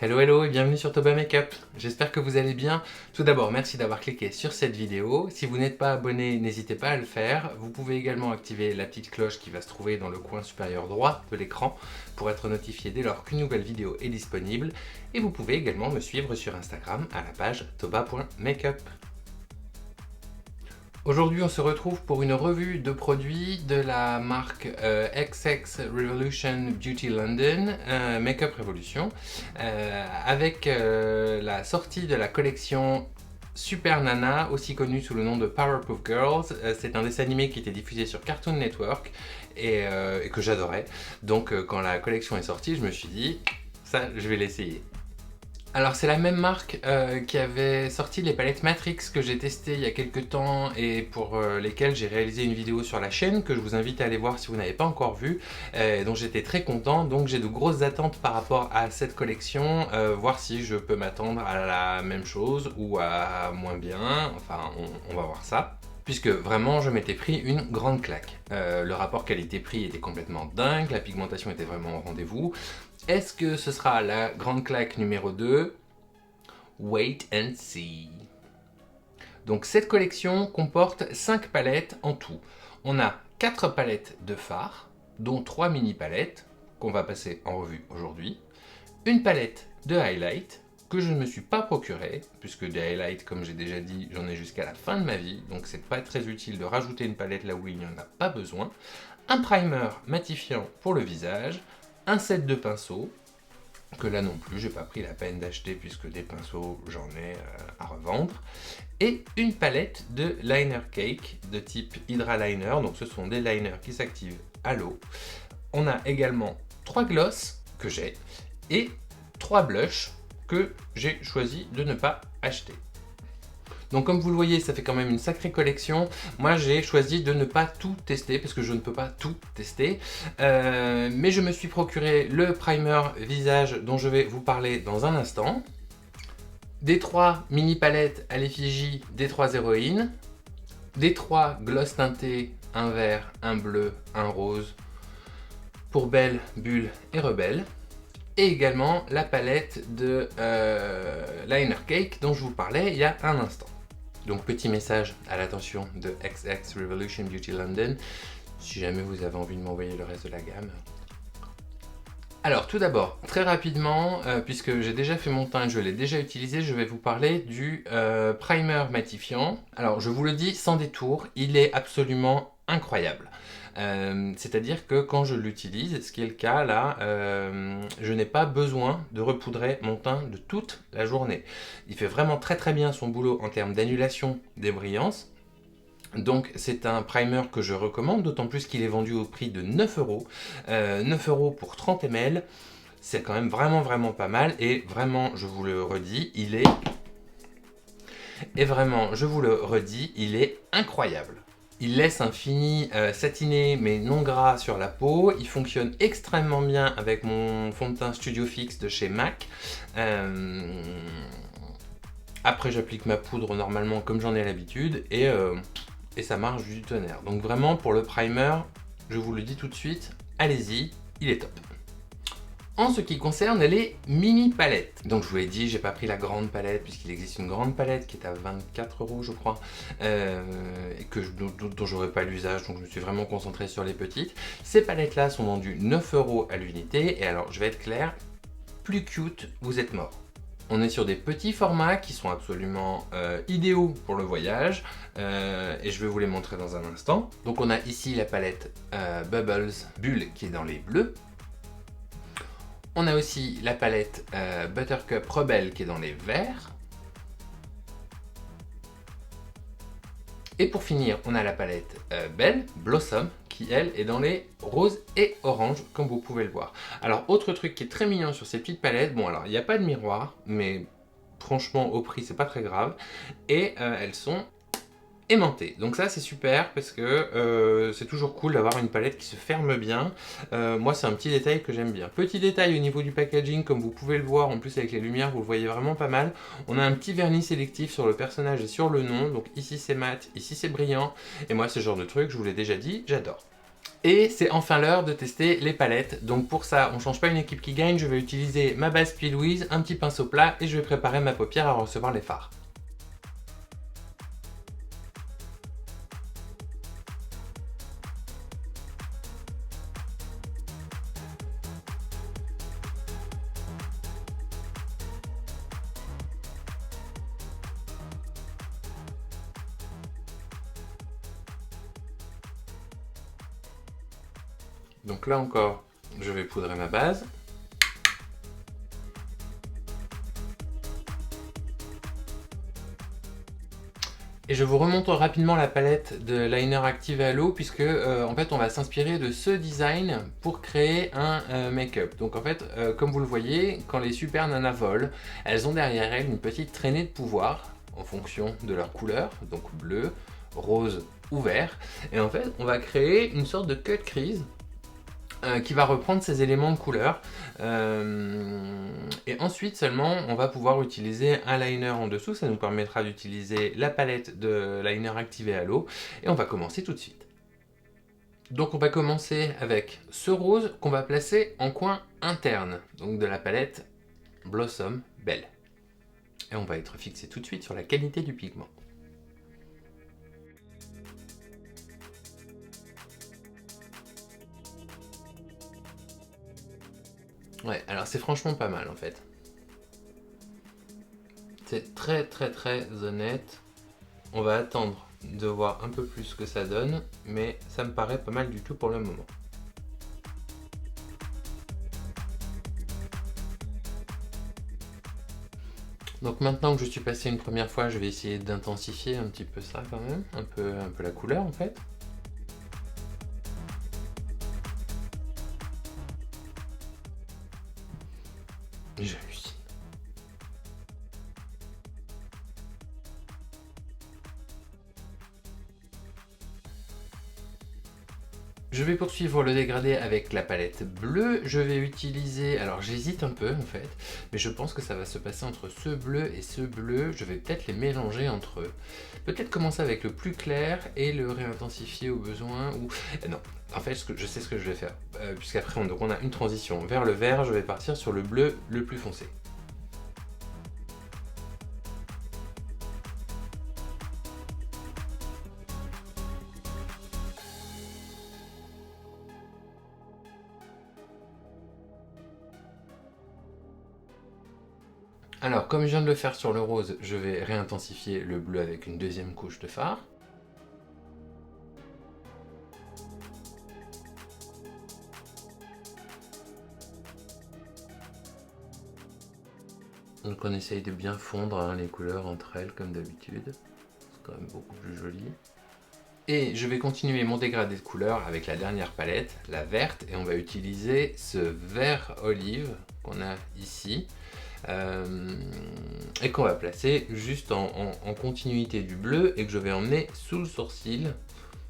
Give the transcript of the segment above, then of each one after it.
Hello hello et bienvenue sur Toba Makeup. J'espère que vous allez bien. Tout d'abord, merci d'avoir cliqué sur cette vidéo. Si vous n'êtes pas abonné, n'hésitez pas à le faire. Vous pouvez également activer la petite cloche qui va se trouver dans le coin supérieur droit de l'écran pour être notifié dès lors qu'une nouvelle vidéo est disponible. Et vous pouvez également me suivre sur Instagram à la page toba.makeup. Aujourd'hui, on se retrouve pour une revue de produits de la marque XX Revolution Beauty London, Makeup Revolution, avec la sortie de la collection Super Nana, aussi connue sous le nom de Powerpuff Girls. C'est un dessin animé qui était diffusé sur Cartoon Network et que j'adorais. Donc quand la collection est sortie, je me suis dit, ça, je vais l'essayer. Alors c'est la même marque qui avait sorti les palettes Matrix que j'ai testées il y a quelques temps et pour lesquelles j'ai réalisé une vidéo sur la chaîne que je vous invite à aller voir si vous n'avez pas encore vu, dont j'étais très content. Donc j'ai de grosses attentes par rapport à cette collection, voir si je peux m'attendre à la même chose ou à moins bien, enfin on va voir ça. Puisque vraiment je m'étais pris une grande claque. Le rapport qualité-prix était complètement dingue, la pigmentation était vraiment au rendez-vous. Est-ce que ce sera la grande claque numéro 2? Wait and see. Donc cette collection comporte 5 palettes en tout. On a 4 palettes de fard, dont 3 mini palettes qu'on va passer en revue aujourd'hui. Une palette de highlight que je ne me suis pas procuré, puisque des highlights, comme j'ai déjà dit, j'en ai jusqu'à la fin de ma vie, donc c'est pas très utile de rajouter une palette là où il n'y en a pas besoin. Un primer matifiant pour le visage, un set de pinceaux, que là non plus j'ai pas pris la peine d'acheter puisque des pinceaux j'en ai à revendre, et une palette de liner cake de type Hydra Liner, donc ce sont des liners qui s'activent à l'eau. On a également 3 glosses que j'ai et 3 blushs que j'ai choisi de ne pas acheter. Donc comme vous le voyez, ça fait quand même une sacrée collection. Moi j'ai choisi de ne pas tout tester parce que je ne peux pas tout tester. Mais je me suis procuré le primer visage dont je vais vous parler dans un instant. Des 3 mini palettes à l'effigie des 3 héroïnes. Des 3 gloss teintés, un vert, un bleu, un rose. Pour Belle, Bulle et Rebelle. Et également la palette de liner cake dont je vous parlais il y a un instant. Donc petit message à l'attention de XX Revolution Beauty London, si jamais vous avez envie de m'envoyer le reste de la gamme. Alors tout d'abord, très rapidement, puisque j'ai déjà fait mon teint et je l'ai déjà utilisé, je vais vous parler du primer matifiant. Alors je vous le dis sans détour, il est absolument incroyable. C'est-à-dire que quand je l'utilise, ce qui est le cas là, je n'ai pas besoin de repoudrer mon teint de toute la journée. Il fait vraiment très très bien son boulot en termes d'annulation des brillances. Donc c'est un primer que je recommande, d'autant plus qu'il est vendu au prix de 9 €. 9 € pour 30 ml, c'est quand même vraiment pas mal, et vraiment je vous le redis, il est incroyable. Il laisse un fini satiné mais non gras sur la peau. Il fonctionne extrêmement bien avec mon fond de teint Studio Fix de chez MAC. Après j'applique ma poudre normalement comme j'en ai l'habitude et ça marche du tonnerre. Donc vraiment pour le primer, je vous le dis tout de suite, allez-y, il est top. En ce qui concerne les mini palettes, donc je vous l'ai dit, j'ai pas pris la grande palette puisqu'il existe une grande palette qui est à 24 € je crois, dont j'aurais pas l'usage, donc je me suis vraiment concentré sur les petites. Ces palettes là sont vendues 9 € à l'unité, et alors je vais être clair, plus cute, vous êtes mort. On est sur des petits formats qui sont absolument idéaux pour le voyage, et je vais vous les montrer dans un instant. Donc on a ici la palette Bubbles Bulle qui est dans les bleus. On a aussi la palette Buttercup Rebelle qui est dans les verts. Et pour finir, on a la palette Belle Blossom qui, elle, est dans les roses et oranges, comme vous pouvez le voir. Alors, autre truc qui est très mignon sur ces petites palettes, bon alors, il n'y a pas de miroir, mais franchement, au prix, c'est pas très grave. Et elles sont aimantées. Donc ça c'est super parce que c'est toujours cool d'avoir une palette qui se ferme bien. Moi c'est un petit détail que j'aime bien. Petit détail au niveau du packaging, comme vous pouvez le voir, en plus avec les lumières vous le voyez vraiment pas mal. On a un petit vernis sélectif sur le personnage et sur le nom. Donc ici c'est mat, ici c'est brillant. Et moi ce genre de truc, je vous l'ai déjà dit, j'adore. Et c'est enfin l'heure de tester les palettes. Donc pour ça, on change pas une équipe qui gagne, je vais utiliser ma base P. Louise, un petit pinceau plat et je vais préparer ma paupière à recevoir les fards. Donc là encore, je vais poudrer ma base. Et je vous remonte rapidement la palette de liner Active Halo puisque en fait on va s'inspirer de ce design pour créer un make-up. Donc en fait, comme vous le voyez, quand les super nanas volent, elles ont derrière elles une petite traînée de pouvoir en fonction de leur couleur, donc bleu, rose ou vert. Et en fait, on va créer une sorte de cut crease qui va reprendre ces éléments de couleur et ensuite seulement on va pouvoir utiliser un liner en dessous. Ça nous permettra d'utiliser la palette de liner Active Halo et on va commencer tout de suite. Donc on va commencer avec ce rose qu'on va placer en coin interne, donc de la palette Blossom Belle, et on va être fixé tout de suite sur la qualité du pigment. Ouais, alors c'est franchement pas mal en fait. C'est très honnête. On va attendre de voir un peu plus ce que ça donne, mais ça me paraît pas mal du tout pour le moment. Donc maintenant que je suis passé une première fois, je vais essayer d'intensifier un petit peu ça quand même, un peu la couleur en fait. J'hallucine. Je vais poursuivre le dégradé avec la palette bleue. Je vais utiliser, alors j'hésite un peu en fait, mais je pense que ça va se passer entre ce bleu et ce bleu. Je vais peut-être les mélanger entre eux. Peut-être commencer avec le plus clair et le réintensifier au besoin. Ou non, en fait je sais ce que je vais faire. Puisqu'après on a une transition vers le vert, je vais partir sur le bleu le plus foncé. Alors, comme je viens de le faire sur le rose, je vais réintensifier le bleu avec une deuxième couche de fard. Donc on essaye de bien fondre les couleurs entre elles comme d'habitude. C'est quand même beaucoup plus joli. Et je vais continuer mon dégradé de couleurs avec la dernière palette, la verte, et on va utiliser ce vert olive qu'on a ici. Et qu'on va placer juste en continuité du bleu et que je vais emmener sous le sourcil.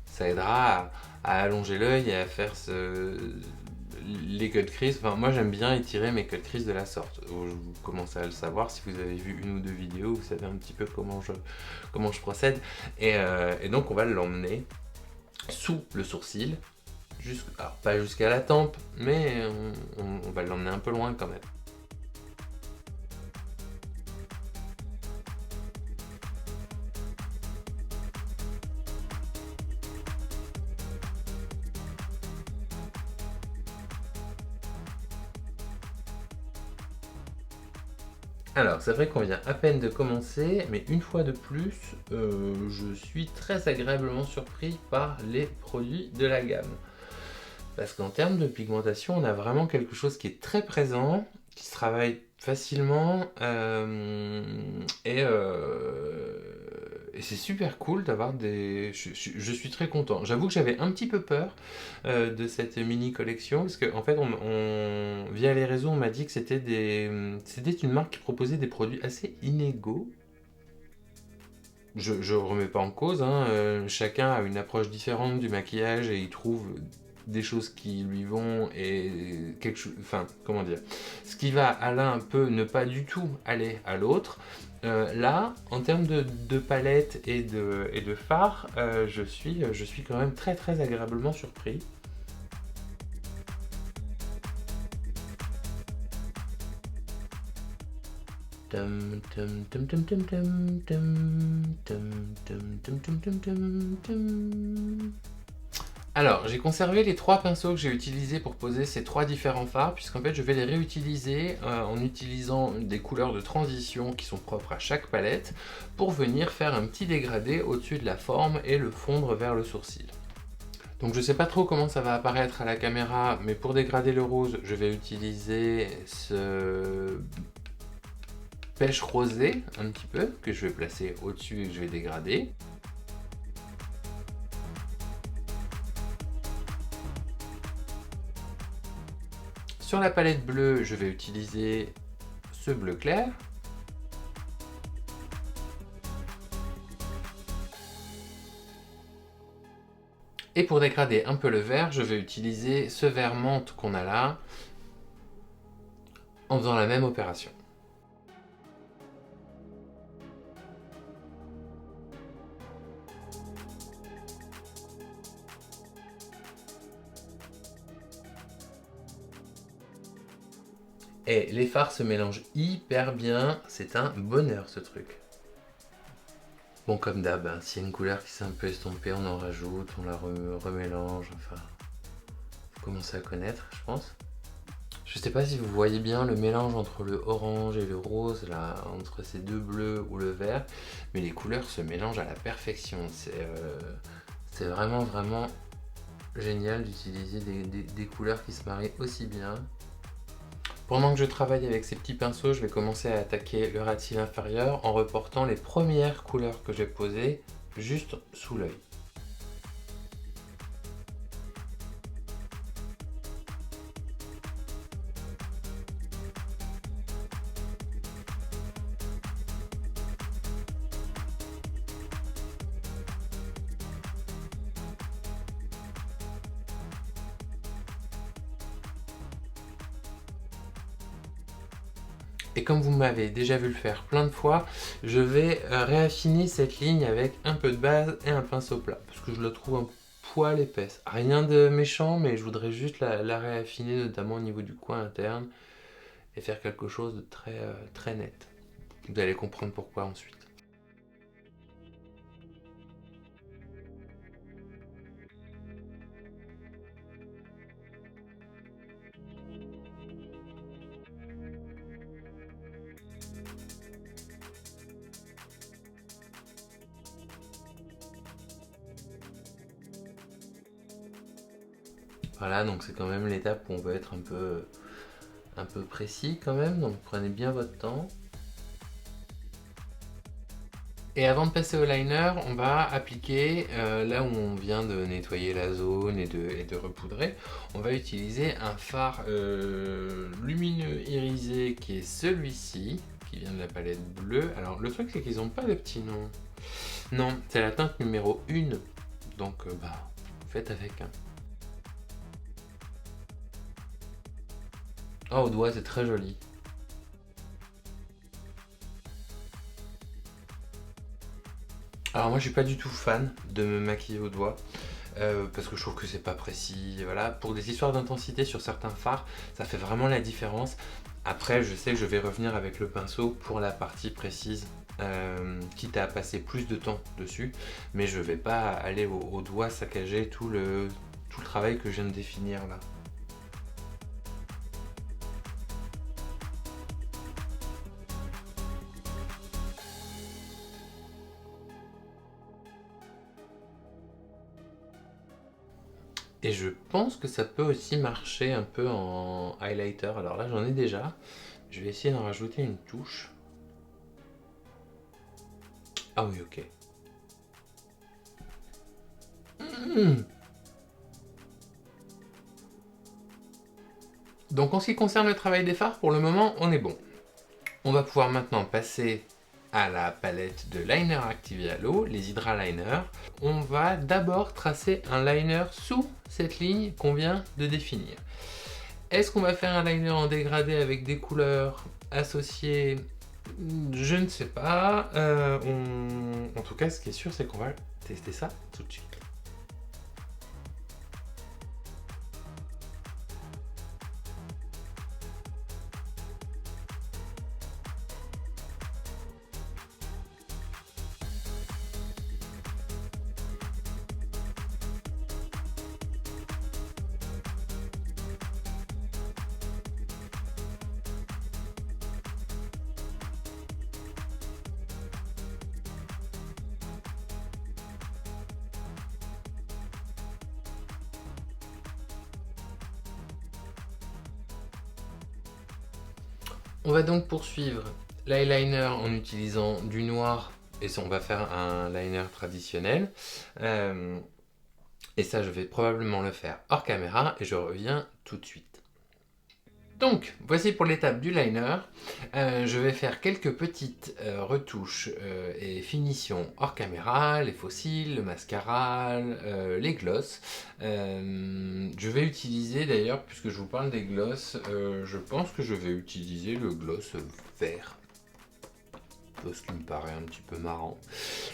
Ça aidera à allonger l'œil et à faire les cut crease. Enfin, moi j'aime bien étirer mes cut crease de la sorte. Vous commencez à le savoir si vous avez vu une ou deux vidéos, vous savez un petit peu comment je procède. Et donc on va l'emmener sous le sourcil, alors pas jusqu'à la tempe, mais on va l'emmener un peu loin quand même. Alors, c'est vrai qu'on vient à peine de commencer, mais une fois de plus, je suis très agréablement surpris par les produits de la gamme. Parce qu'en termes de pigmentation, on a vraiment quelque chose qui est très présent, qui se travaille facilement, et c'est super cool d'avoir des... Je suis très content. J'avoue que j'avais un petit peu peur de cette mini collection, parce qu'en fait, via les réseaux, on m'a dit que c'était une marque qui proposait des produits assez inégaux. Je remets pas en cause, hein, chacun a une approche différente du maquillage et il trouve des choses qui lui vont et quelque chose, enfin comment dire, ce qui va à l'un peut ne pas du tout aller à l'autre. Là, en termes de palette et de fard, je suis quand même très agréablement surpris. Tum, tum, tum, tum, tum, tum, tum, tum, tum, tum, tum, tum, tum, tum. Alors, j'ai conservé les 3 pinceaux que j'ai utilisés pour poser ces 3 différents fards, puisqu'en fait je vais les réutiliser en utilisant des couleurs de transition qui sont propres à chaque palette, pour venir faire un petit dégradé au-dessus de la forme et le fondre vers le sourcil. Donc je sais pas trop comment ça va apparaître à la caméra, mais pour dégrader le rose, je vais utiliser ce pêche rosé un petit peu, que je vais placer au-dessus et que je vais dégrader. Sur la palette bleue, je vais utiliser ce bleu clair. Et pour dégrader un peu le vert, je vais utiliser ce vert menthe qu'on a là, en faisant la même opération. Et les fards se mélangent hyper bien, c'est un bonheur ce truc. Bon, comme d'hab, hein, s'il y a une couleur qui s'est un peu estompée, on en rajoute, on la remélange, enfin... Vous commencez à connaître, je pense. Je sais pas si vous voyez bien le mélange entre le orange et le rose, là, entre ces deux bleus ou le vert, mais les couleurs se mélangent à la perfection. C'est vraiment génial d'utiliser des couleurs qui se marient aussi bien. Pendant que je travaille avec ces petits pinceaux, je vais commencer à attaquer le ras de cils inférieur en reportant les premières couleurs que j'ai posées juste sous l'œil. Et comme vous m'avez déjà vu le faire plein de fois, je vais réaffiner cette ligne avec un peu de base et un pinceau plat, parce que je la trouve un poil épaisse. Rien de méchant, mais je voudrais juste la réaffiner, notamment au niveau du coin interne, et faire quelque chose de très net. Vous allez comprendre pourquoi ensuite. Voilà, donc c'est quand même l'étape où on veut être un peu précis quand même, donc prenez bien votre temps. Et avant de passer au liner, on va appliquer, là où on vient de nettoyer la zone et de repoudrer, on va utiliser un fard lumineux irisé qui est celui-ci, qui vient de la palette bleue. Alors le truc c'est qu'ils n'ont pas de petit nom. Non, c'est la teinte numéro 1, donc faites avec. Hein. Oh, au doigt c'est très joli. Alors moi je suis pas du tout fan de me maquiller au doigt parce que je trouve que c'est pas précis, voilà. Pour des histoires d'intensité sur certains fards, ça fait vraiment la différence. Après je sais que je vais revenir avec le pinceau pour la partie précise, quitte à passer plus de temps dessus, mais je vais pas aller au doigt saccager tout le travail que je viens de définir là. Et je pense que ça peut aussi marcher un peu en highlighter. Alors là, j'en ai déjà. Je vais essayer d'en rajouter une touche. Ah oui, ok. Donc en ce qui concerne le travail des fards, pour le moment, on est bon. On va pouvoir maintenant passer à la palette de liner Activia Halo, les Hydra Liners. On va d'abord tracer un liner sous cette ligne qu'on vient de définir. Est-ce qu'on va faire un liner en dégradé avec des couleurs associées? Je ne sais pas. En tout cas, ce qui est sûr, c'est qu'on va tester ça tout de suite. On va donc poursuivre l'eyeliner en utilisant du noir, et ça, on va faire un liner traditionnel. Et ça, je vais probablement le faire hors caméra, et je reviens tout de suite. Donc, voici pour l'étape du liner. Je vais faire quelques petites retouches et finitions hors caméra, les faux cils, le mascara, les glosses. Je vais utiliser d'ailleurs, puisque je vous parle des glosses, je pense que je vais utiliser le gloss vert. Ce qui me paraît un petit peu marrant.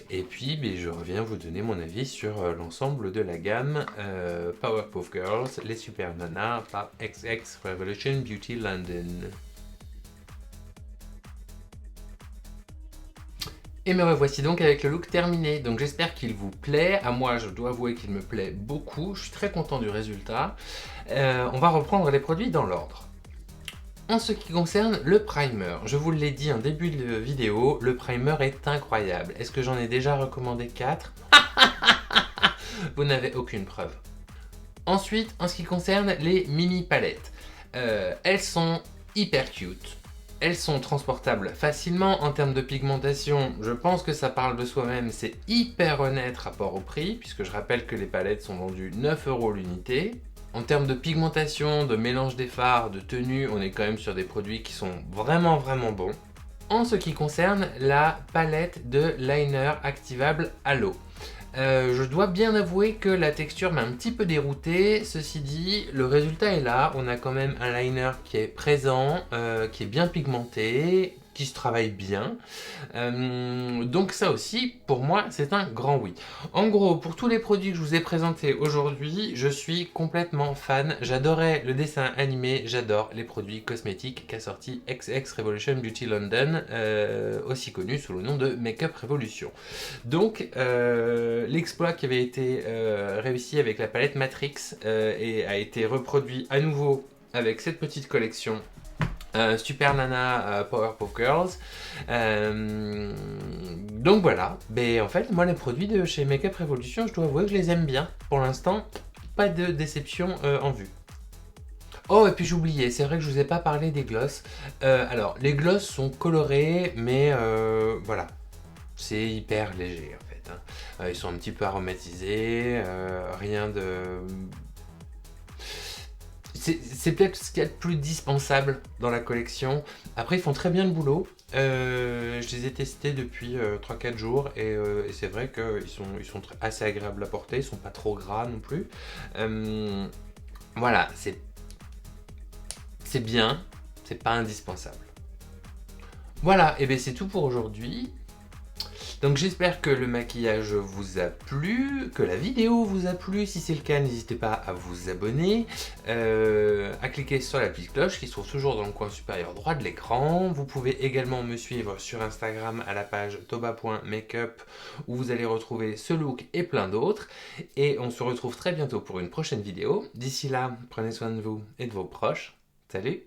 Et puis, je reviens vous donner mon avis sur l'ensemble de la gamme Powerpuff Girls, les Super Nanas par XX Revolution Beauty London. Et me revoici donc avec le look terminé. Donc j'espère qu'il vous plaît. À moi, je dois avouer qu'il me plaît beaucoup. Je suis très content du résultat. On va reprendre les produits dans l'ordre. En ce qui concerne le primer, je vous l'ai dit en début de vidéo, le primer est incroyable. Est-ce que j'en ai déjà recommandé 4 ? Vous n'avez aucune preuve. Ensuite, en ce qui concerne les mini palettes, elles sont hyper cute. Elles sont transportables facilement en termes de pigmentation. Je pense que ça parle de soi-même, c'est hyper honnête rapport au prix, puisque je rappelle que les palettes sont vendues 9 € l'unité. En termes de pigmentation, de mélange des fards, de tenue, on est quand même sur des produits qui sont vraiment bons. En ce qui concerne la palette de liner activable à l'eau, je dois bien avouer que la texture m'a un petit peu dérouté. Ceci dit, le résultat est là. On a quand même un liner qui est présent, qui est bien pigmenté, qui se travaille bien. Donc ça aussi, pour moi, c'est un grand oui. En gros, pour tous les produits que je vous ai présentés aujourd'hui, je suis complètement fan. J'adorais le dessin animé, j'adore les produits cosmétiques qu'a sorti XX Revolution Beauty London, aussi connu sous le nom de Makeup Revolution. Donc, l'exploit qui avait été réussi avec la palette Matrix et a été reproduit à nouveau avec cette petite collection Super Nana Powerpuff Girls. Donc voilà, en fait moi les produits de chez Makeup Revolution, je dois avouer que je les aime bien. Pour l'instant, pas de déception en vue. Oh, et puis j'oubliais, c'est vrai que je vous ai pas parlé des glosses. Alors les glosses sont colorés, mais voilà, c'est hyper léger en fait, hein. Ils sont un petit peu aromatisés, rien de... C'est peut-être ce qu'il y a de plus dispensable dans la collection. Après, ils font très bien le boulot. Je les ai testés depuis 3-4 jours et c'est vrai qu'ils sont assez agréables à porter. Ils sont pas trop gras non plus. Voilà, c'est bien, c'est pas indispensable. Voilà, et bien c'est tout pour aujourd'hui. Donc j'espère que le maquillage vous a plu, que la vidéo vous a plu. Si c'est le cas, n'hésitez pas à vous abonner, à cliquer sur la petite cloche qui se trouve toujours dans le coin supérieur droit de l'écran. Vous pouvez également me suivre sur Instagram à la page toba.makeup où vous allez retrouver ce look et plein d'autres. Et on se retrouve très bientôt pour une prochaine vidéo. D'ici là, prenez soin de vous et de vos proches. Salut!